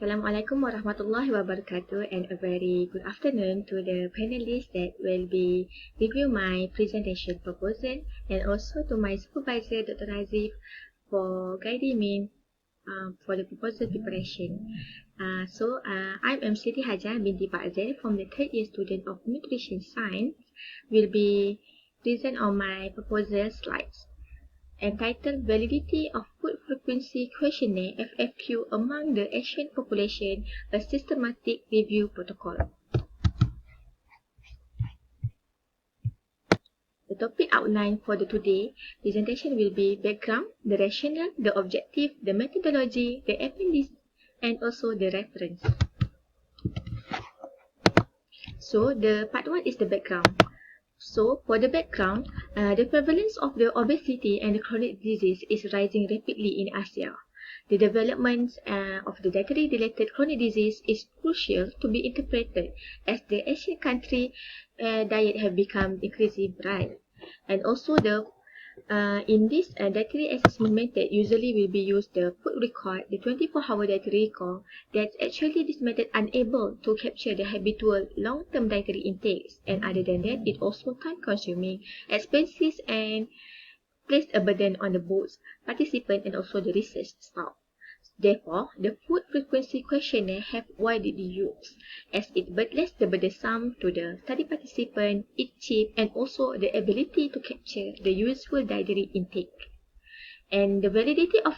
Assalamualaikum warahmatullahi wabarakatuh, and a very good afternoon to the panelists that will be review my presentation proposal, and also to my supervisor Dr. Razif for guiding me for the proposal preparation. I'm Siti Hajar Padzil from the third year student of Nutrition Science. Will be present on my proposal slides, entitled Validity of Food Frequency Questionnaire FFQ among the Asian Population, a Systematic Review Protocol. The topic outline for the today presentation will be background, the rationale, the objective, the methodology, the appendices, and also the reference. So the part 1 is the background. So, for the background, the prevalence of the obesity and the chronic disease is rising rapidly in Asia. The development of the dietary-related chronic disease is crucial to be interpreted as the Asian country diet have become increasingly bright. And also in this dietary assessment method usually will be used the food record, the 24-hour dietary record, that actually this method unable to capture the habitual long-term dietary intakes, and other than that, it also time-consuming, expensive, and place a burden on the both participant and also the research staff. Therefore, the food frequency questionnaire have widely used, as it less the burdensome to the study participant, it's cheap, and also the ability to capture the useful dietary intake. And the validity and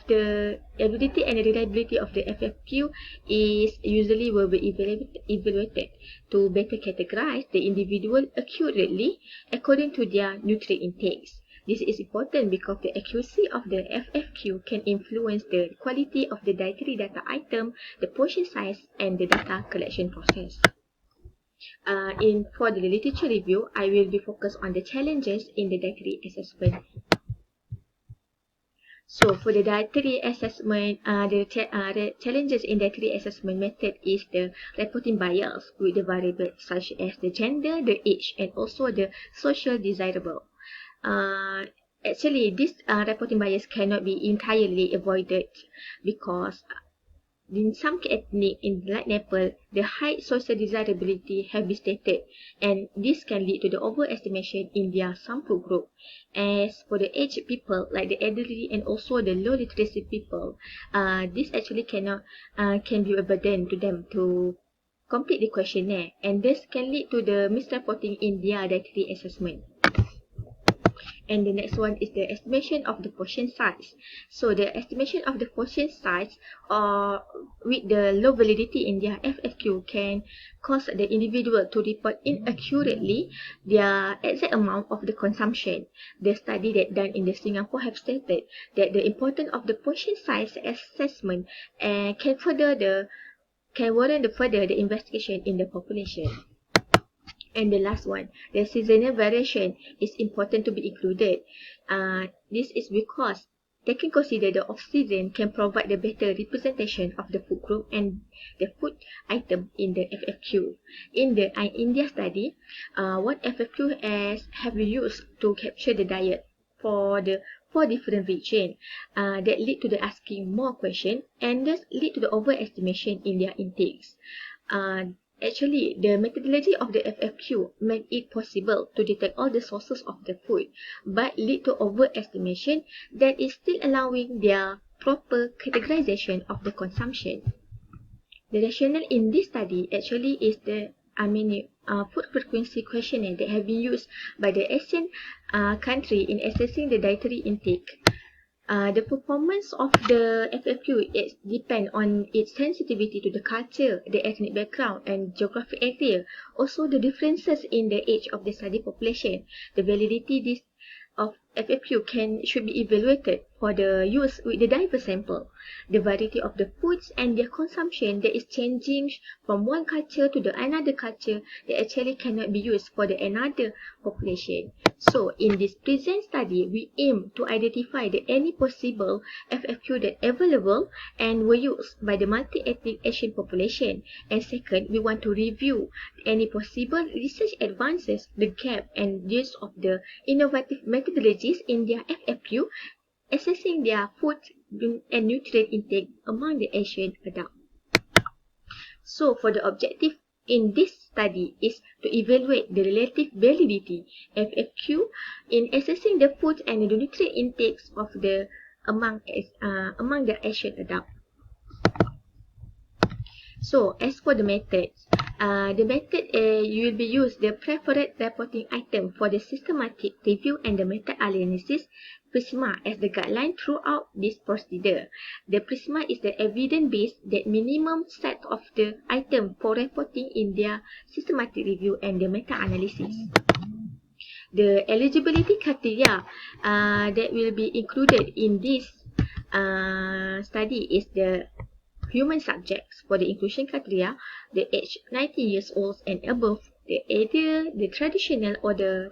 the reliability of the FFQ is usually will be evaluated to better categorize the individual accurately according to their nutrient intakes. This is important because the accuracy of the FFQ can influence the quality of the dietary data item, the portion size, and the data collection process. For the literature review, I will be focused on the challenges in the dietary assessment. So for the dietary assessment, the challenges in dietary assessment method is the reporting bias with the variables such as the gender, the age, and also the social desirable. Actually, this reporting bias cannot be entirely avoided because in some ethnic, like Nepal, the high social desirability have been stated, and this can lead to the overestimation in their sample group. As for the aged people, like the elderly and also the low literacy people, this actually can be a burden to them to complete the questionnaire, and this can lead to the misreporting in their dietary assessment. And the next one is the estimation of the portion size. So the estimation of the portion size with the low validity in their FFQ can cause the individual to report inaccurately their exact amount of the consumption. The study that done in the Singapore have stated that the importance of the portion size assessment can warrant further the investigation in the population. And the last one, the seasonal variation is important to be included. This is because taking consider the off-season can provide the better representation of the food group and the food item in the FFQ. In the India study, what FFQ have been used to capture the diet for the 4 different regions that lead to the asking more questions and thus lead to the overestimation in their intakes. Actually, the methodology of the FFQ made it possible to detect all the sources of the food, but lead to overestimation that is still allowing their proper categorization of the consumption. The rationale in this study actually is the food frequency questionnaire that have been used by the Asian country in assessing the dietary intake. The performance of the FFQ depends on its sensitivity to the culture, the ethnic background, and geographic area. Also, the differences in the age of the study population. The validity of FFQ should be evaluated for the use with the diverse sample. The variety of the foods and their consumption that is changing from one culture to the another culture that actually cannot be used for the another population. So in this present study, we aim to identify any possible FFQ that available and were used by the multi-ethnic Asian population. And second, we want to review any possible research advances, the gap and use of the innovative methodologies in their FFQ, assessing their food and nutrient intake among the Asian adults. So for the objective in this study is to evaluate the relative validity FFQ in assessing the food and the nutrient intakes of the among the Asian adults. So as for the methods, you will be use the preferred reporting item for the systematic review and the meta-analysis PRISMA as the guideline throughout this procedure. The PRISMA is the evidence-based that minimum set of the item for reporting in their systematic review and the meta-analysis. The eligibility criteria that will be included in this study is the human subjects. For the inclusion criteria, the age 19 years old and above, either the traditional or the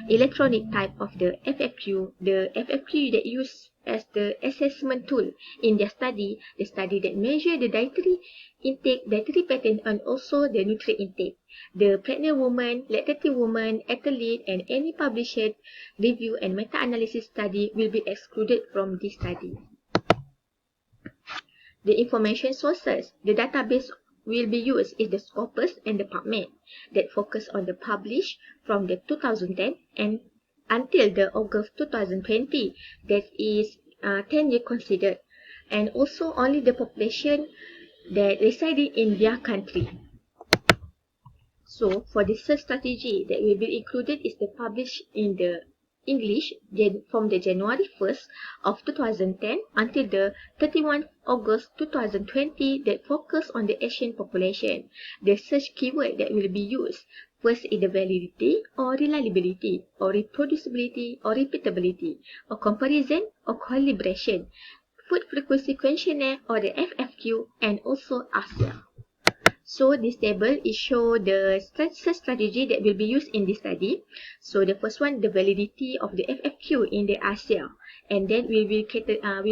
electronic type of the FFQ, the FFQ that used as the assessment tool in their study, the study that measure the dietary intake, dietary pattern, and also the nutrient intake. The pregnant woman, lactating woman, athlete, and any published review and meta-analysis study will be excluded from this study. The information sources, the database will be used is the Scopus and the PubMed that focus on the published from the 2010 and until the August 2020, that is 10 years considered, and also only the population that residing in their country. So for the search strategy that will be included is the published in the English from the January 1st of 2010 until the 31 August 2020 that focus on the Asian population. The search keyword that will be used first is the validity or reliability or reproducibility or repeatability or comparison or calibration, food frequency questionnaire or the FFQ, and also ASEA. So this table is show the search strategy that will be used in this study. So the first one, the validity of the FFQ in the ASEA, and then will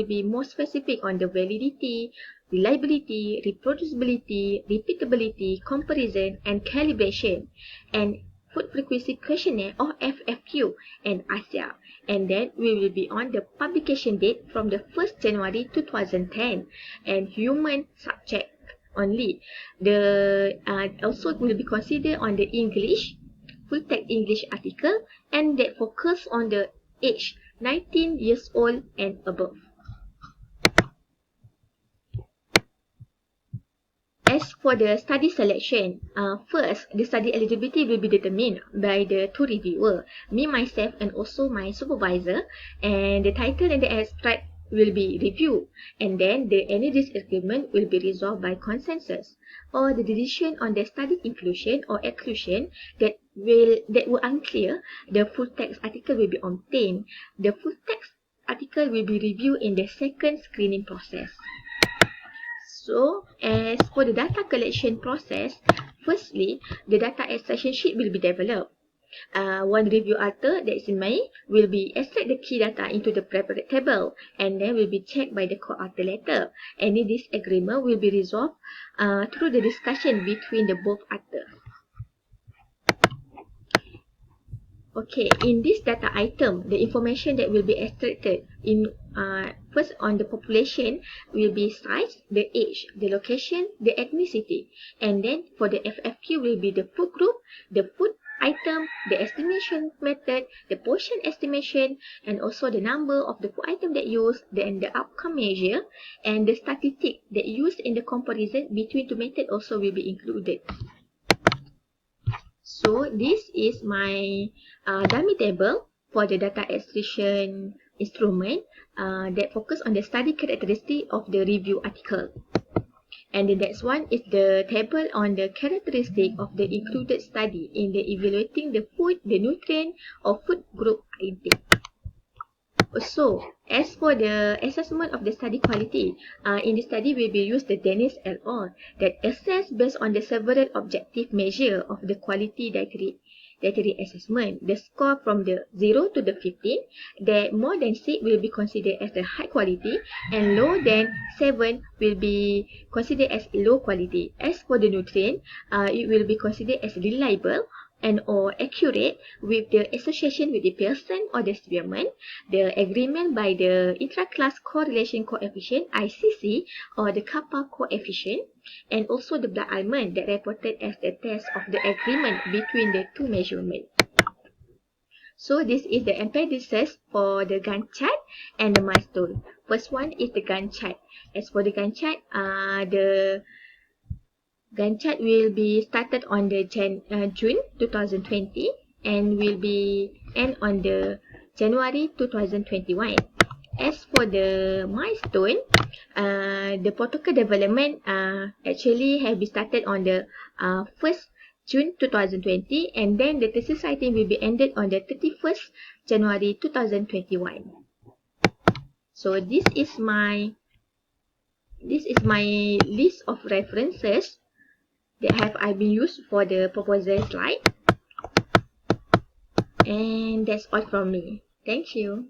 be more specific on the validity, reliability, reproducibility, repeatability, comparison, and calibration, and food frequency questionnaire or FFQ and ASEA. And then we will be on the publication date from the 1st January 2010 and human subject only. The also will be considered on the English, full text English article, and that focus on the age 19 years old and above. As for the study selection, first, the study eligibility will be determined by the two reviewer, me, myself, and also my supervisor, and the title and the abstract will be reviewed, and then any disagreement will be resolved by consensus, or the decision on the study inclusion or exclusion that were unclear. The full text article will be obtained. The full text article will be reviewed in the second screening process. So, as for the data collection process, firstly, the data extraction sheet will be developed. One review author, that is in May, will be extract the key data into the prepared table and then will be checked by the co-author later. Any disagreement will be resolved through the discussion between the both authors. Okay, in this data item, the information that will be extracted in first on the population will be size, the age, the location, the ethnicity, and then for the FFQ will be the food group, the food item, the estimation method, the portion estimation, and also the number of the food item that used, then the outcome measure, and the statistic that used in the comparison between two methods also will be included. So this is my dummy table for the data extraction instrument that focus on the study characteristic of the review article. And the next one is the table on the characteristic of the included study in the evaluating the food, the nutrient, or food group intake. So, as for the assessment of the study quality, in the study we will use the Dennis et al. That assess based on the several objective measure of the quality dietary assessment. The score from the 0 to the 15, that more than 6 will be considered as the high quality and lower than 7 will be considered as low quality. As for the nutrient, it will be considered as reliable and or accurate with the association with the person or the student, the agreement by the intra-class correlation coefficient ICC or the kappa coefficient, and also the blood almond that reported as the test of the agreement between the two measurements. So this is the appendices for the Gantt chart and the milestone. First one is the Gantt chart. As for the Gantt chart, the Gantt chart will be started on the June 2020 and will be end on the January 2021. As for the milestone, the protocol development actually have been started on the 1st June 2020, and then the thesis writing will be ended on the 31st January 2021. So this is my list of references that I've been used for the proposal slide, and that's all from me. Thank you.